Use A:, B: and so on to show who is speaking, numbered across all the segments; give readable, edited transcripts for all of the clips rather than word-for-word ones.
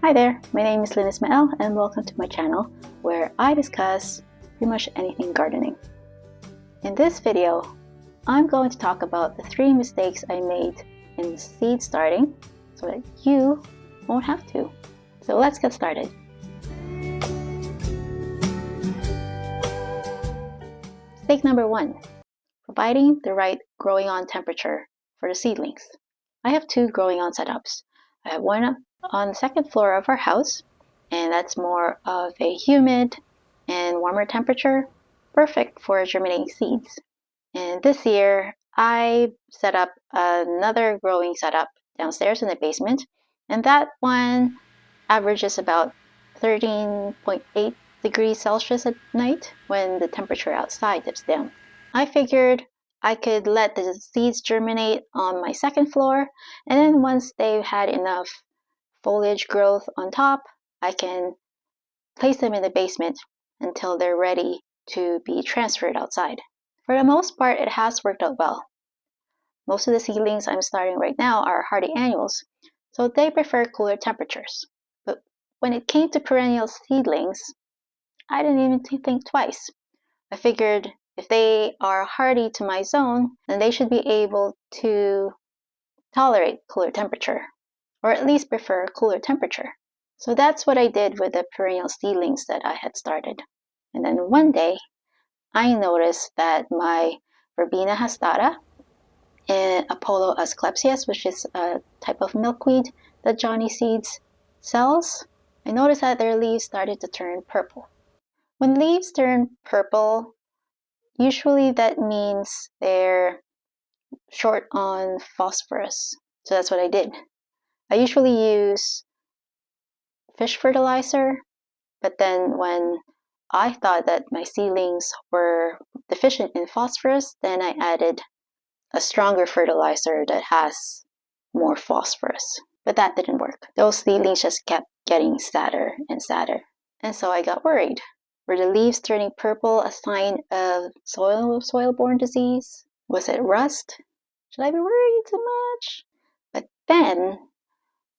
A: Hi there, my name is Lynn Ismael and welcome to my channel where I discuss pretty much anything gardening. In this video, I'm going to talk about the 3 mistakes I made in seed starting so that you won't have to. So let's get started. Mistake number 1, providing the right growing on temperature for the seedlings. I have 2 growing on setups. I have one on the second floor of our house, and that's more of a humid and warmer temperature, perfect for germinating seeds. And this year, I set up another growing setup downstairs in the basement, and that one averages about 13.8 degrees Celsius at night when the temperature outside dips down. I figured I could let the seeds germinate on my second floor, and then once they've had enough foliage growth on top, I can place them in the basement until they're ready to be transferred outside. For the most part, it has worked out well. Most of the seedlings I'm starting right now are hardy annuals, so they prefer cooler temperatures. But when it came to perennial seedlings, I didn't even think twice. I figured if they are hardy to my zone, then they should be able to tolerate cooler temperature, or at least prefer cooler temperature. So that's what I did with the perennial seedlings that I had started. And then one day, I noticed that my Verbena hastata and Apollo asclepias, which is a type of milkweed that Johnny Seeds sells, I noticed that their leaves started to turn purple. When leaves turn purple, usually that means they're short on phosphorus. So that's what I did. I usually use fish fertilizer, but then when I thought that my seedlings were deficient in phosphorus, then I added a stronger fertilizer that has more phosphorus. But that didn't work. Those seedlings just kept getting sadder and sadder. And so I got worried. Were the leaves turning purple a sign of soil-borne disease? Was it rust? Should I be worried too much? But then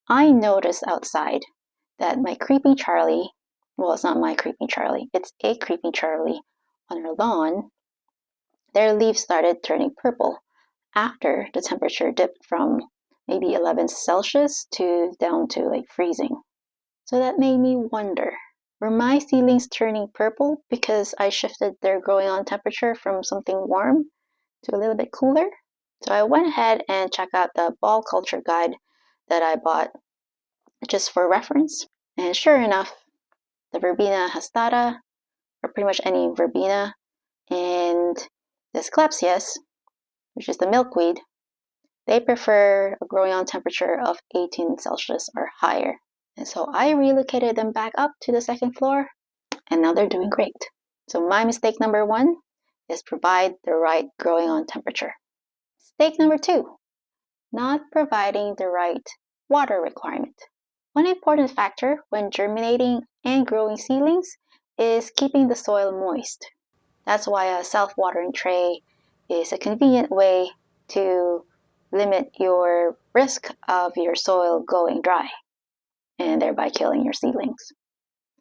A: I noticed outside that my creeping Charlie, well, it's not my creeping Charlie, it's a creeping Charlie on her lawn, their leaves started turning purple after the temperature dipped from maybe 11 Celsius to down to like freezing. So that made me wonder, were my seedlings turning purple because I shifted their growing on temperature from something warm to a little bit cooler? So I went ahead and checked out the bulb culture guide that I bought just for reference. And sure enough, the Verbena hastata, or pretty much any verbena, and the asclepias, which is the milkweed, they prefer a growing on temperature of 18 Celsius or higher. And so I relocated them back up to the second floor, and now they're doing great. So my mistake number 1 is provide the right growing on temperature. Mistake number 2, not providing the right water requirement. One important factor when germinating and growing seedlings is keeping the soil moist. That's why a self-watering tray is a convenient way to limit your risk of your soil going dry and thereby killing your seedlings.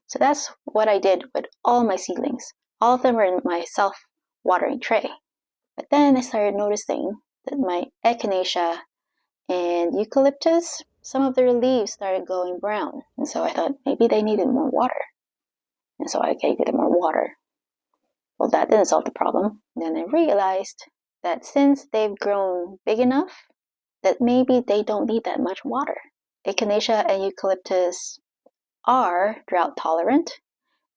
A: So that's what I did with all my seedlings. All of them were in my self-watering tray. But then I started noticing that my echinacea and eucalyptus, some of their leaves started going brown. And so I thought maybe they needed more water. And so I gave them more water. Well, that didn't solve the problem. Then I realized that since they've grown big enough, that maybe they don't need that much water. Echinacea and eucalyptus are drought tolerant,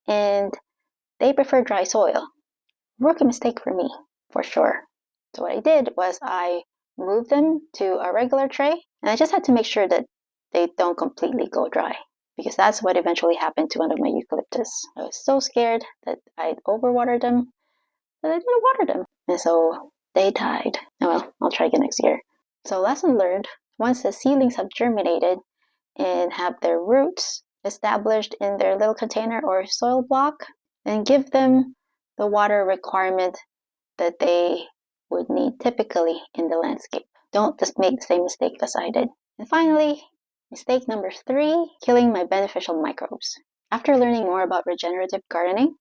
A: and they prefer dry soil. Rookie mistake for me, for sure. So what I did was I moved them to a regular tray, and I just had to make sure that they don't completely go dry, because that's what eventually happened to one of my eucalyptus. I was so scared that I'd overwatered them that I didn't water them, and so they died. Oh well, I'll try again next year. So lesson learned, once the seedlings have germinated and have their roots established in their little container or soil block, then give them the water requirement that they would need typically in the landscape. Don't just make the same mistake as I did. And finally, Mistake number 3, killing my beneficial microbes. After learning more about regenerative gardening,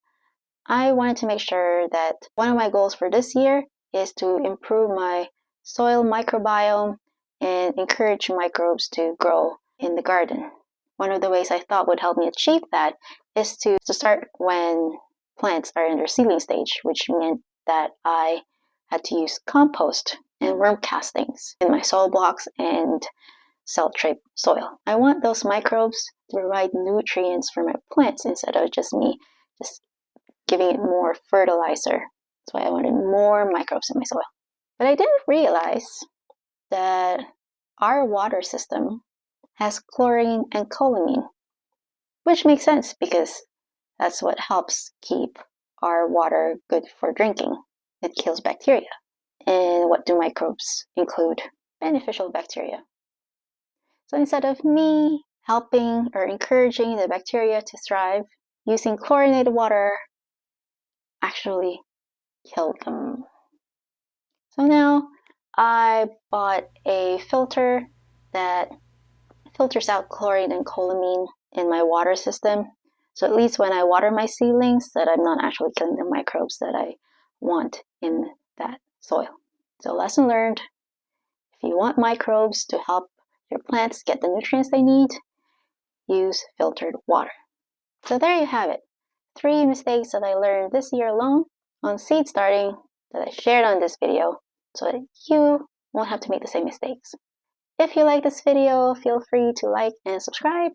A: I wanted to make sure that one of my goals for this year is to improve my soil microbiome and encourage microbes to grow in the garden. One of the ways I thought would help me achieve that is to start when plants are in their seedling stage, which meant that I had to use compost and worm castings in my soil blocks and cell-trait soil. I want those microbes to provide nutrients for my plants instead of just me just giving it more fertilizer. That's why I wanted more microbes in my soil. But I didn't realize that our water system has chlorine and choline, which makes sense because that's what helps keep our water good for drinking. It kills bacteria. And what do microbes include? Beneficial bacteria. So instead of me helping or encouraging the bacteria to thrive, using chlorinated water actually killed them. So now I bought a filter that filters out chlorine and choline in my water system. So at least when I water my seedlings, that I'm not actually killing the microbes that I want in that soil. So lesson learned, if you want microbes to help your plants get the nutrients they need, use filtered water. So there you have it. 3 mistakes that I learned this year alone on seed starting that I shared on this video so that you won't have to make the same mistakes. If you like this video, feel free to like and subscribe,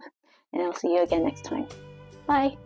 A: and I'll see you again next time. Bye!